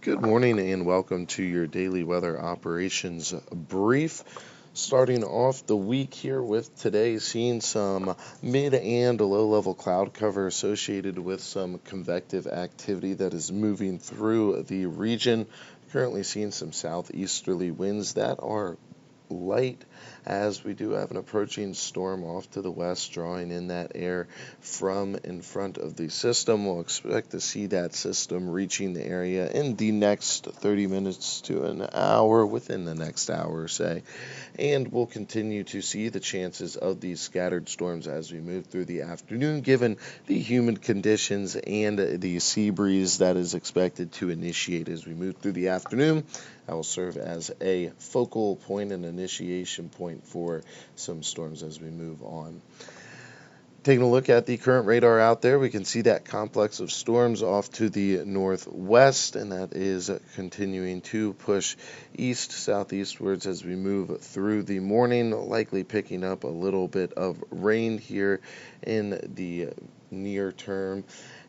Good morning and welcome to your daily weather operations brief. Starting off the week here with today, seeing some mid and low level cloud cover associated with some convective activity that is moving through the region. Currently seeing some southeasterly winds that are light as we do have an approaching storm off to the west drawing in that air from in front of the system. We'll expect to see that system reaching the area in the next 30 minutes to an hour, within the next hour, say. And we'll continue to see the chances of these scattered storms as we move through the afternoon, given the humid conditions and the sea breeze that is expected to initiate as we move through the afternoon. That will serve as a focal point and initiation point for some storms as we move on. Taking a look at the current radar out there, we can see that complex of storms off to the northwest, and that is continuing to push southeastwards as we move through the morning, likely picking up a little bit of rain here in the near term,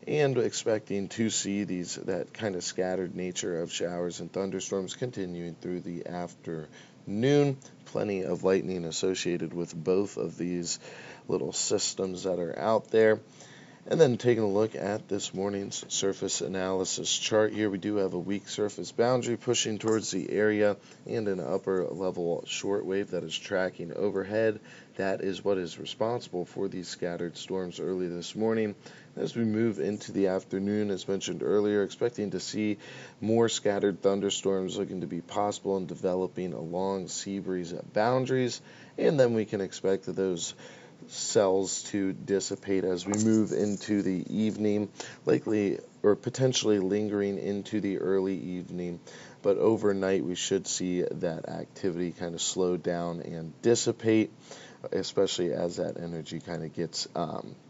and expecting to see that kind of scattered nature of showers and thunderstorms continuing through the afternoon. Plenty of lightning associated with both of these little systems that are out there. And then taking a look at this morning's surface analysis chart here, we do have a weak surface boundary pushing towards the area and an upper level shortwave that is tracking overhead. That is what is responsible for these scattered storms early this morning. As we move into the afternoon, as mentioned earlier, expecting to see more scattered thunderstorms looking to be possible and developing along sea breeze boundaries, and then we can expect those cells to dissipate as we move into the evening, likely or potentially lingering into the early evening. But overnight, we should see that activity kind of slow down and dissipate, especially as that energy kind of gets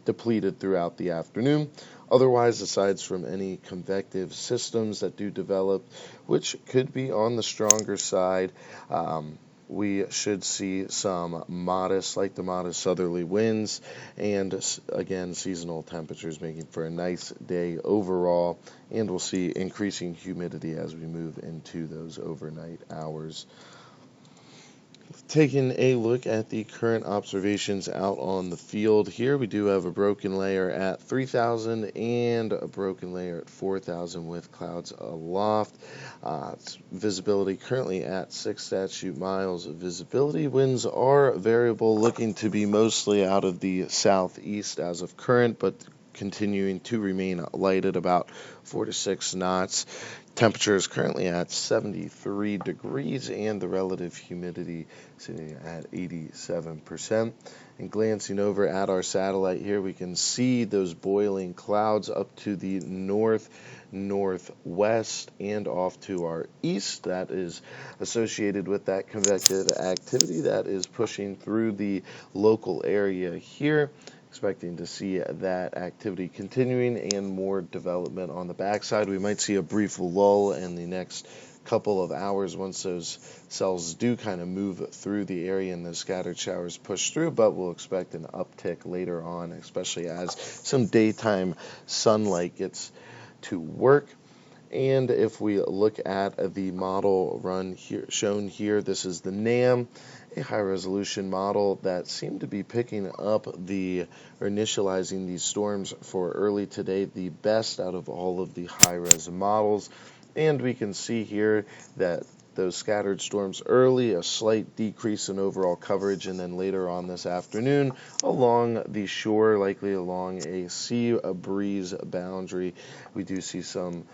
depleted throughout the afternoon. Otherwise, aside from any convective systems that do develop, which could be on the stronger side, we should see some modest southerly winds, and again, seasonal temperatures making for a nice day overall, and we'll see increasing humidity as we move into those overnight hours. Taking a look at the current observations out on the field here, we do have a broken layer at 3,000 and a broken layer at 4,000 with clouds aloft. Visibility currently at 6 statute miles of visibility. Winds are variable, looking to be mostly out of the southeast as of current, but continuing to remain light at about 4 to 6 knots. Temperature is currently at 73 degrees and the relative humidity sitting at 87%. And glancing over at our satellite here, we can see those boiling clouds up to the northwest and off to our east. That is associated with that convective activity that is pushing through the local area here. Expecting to see that activity continuing and more development on the backside. We might see a brief lull in the next couple of hours once those cells do kind of move through the area and those scattered showers push through, but we'll expect an uptick later on, especially as some daytime sunlight gets to work. And if we look at the model run here, shown here, this is the NAM, a high-resolution model that seemed to be picking up or initializing these storms for early today, the best out of all of the high-res models. And we can see here that those scattered storms early, a slight decrease in overall coverage, and then later on this afternoon along the shore, likely along a sea breeze boundary, we do see some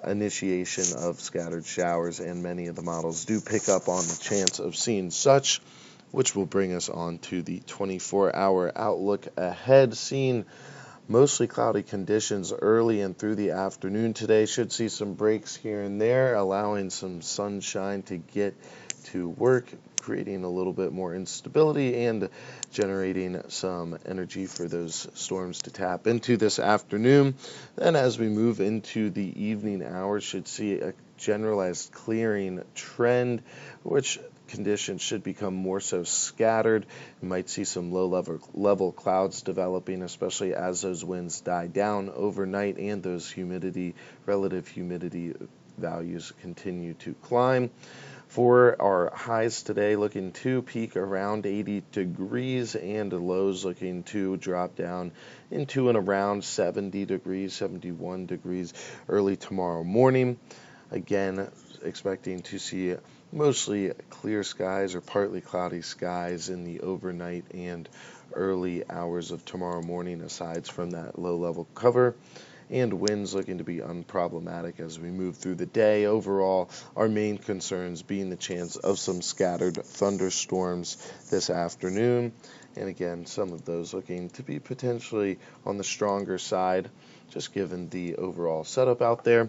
initiation of scattered showers, and many of the models do pick up on the chance of seeing such, which will bring us on to the 24-hour outlook ahead. Seeing mostly cloudy conditions early and through the afternoon today. Should see some breaks here and there, allowing some sunshine to get to work, creating a little bit more instability and generating some energy for those storms to tap into this afternoon. Then as we move into the evening hours, should see a generalized clearing trend, which conditions should become more so scattered. You might see some low level clouds developing, especially as those winds die down overnight and those relative humidity values continue to climb. For our highs today, looking to peak around 80 degrees and lows looking to drop down into and around 70 degrees, 71 degrees early tomorrow morning. Again, expecting to see mostly clear skies or partly cloudy skies in the overnight and early hours of tomorrow morning, aside from that low-level cover. And winds looking to be unproblematic as we move through the day. Overall, our main concerns being the chance of some scattered thunderstorms this afternoon. And again, some of those looking to be potentially on the stronger side, just given the overall setup out there.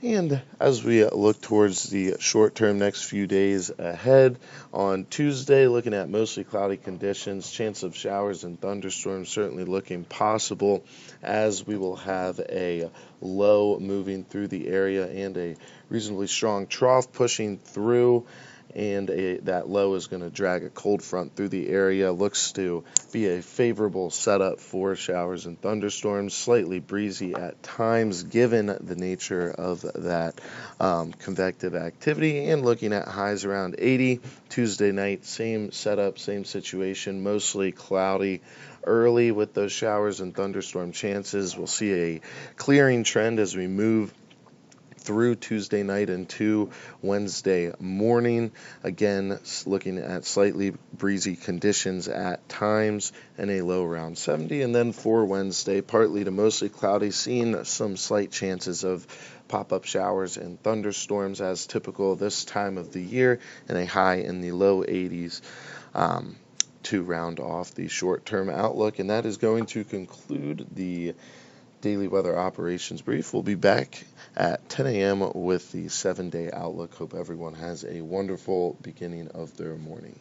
And as we look towards the short-term next few days ahead, on Tuesday, looking at mostly cloudy conditions, chance of showers and thunderstorms certainly looking possible, as we will have a low moving through the area and a reasonably strong trough pushing through. And that low is going to drag a cold front through the area. Looks to be a favorable setup for showers and thunderstorms. Slightly breezy at times, given the nature of that convective activity. And looking at highs around 80. Tuesday night, same setup, same situation. Mostly cloudy early with those showers and thunderstorm chances. We'll see a clearing trend as we move through Tuesday night into Wednesday morning. Again, looking at slightly breezy conditions at times and a low around 70. And then for Wednesday, partly to mostly cloudy, seeing some slight chances of pop-up showers and thunderstorms as typical this time of the year, and a high in the low 80s. To round off the short-term outlook. And that is going to conclude the daily weather operations brief. We'll be back at 10 a.m. with the 7-day outlook. Hope everyone has a wonderful beginning of their morning.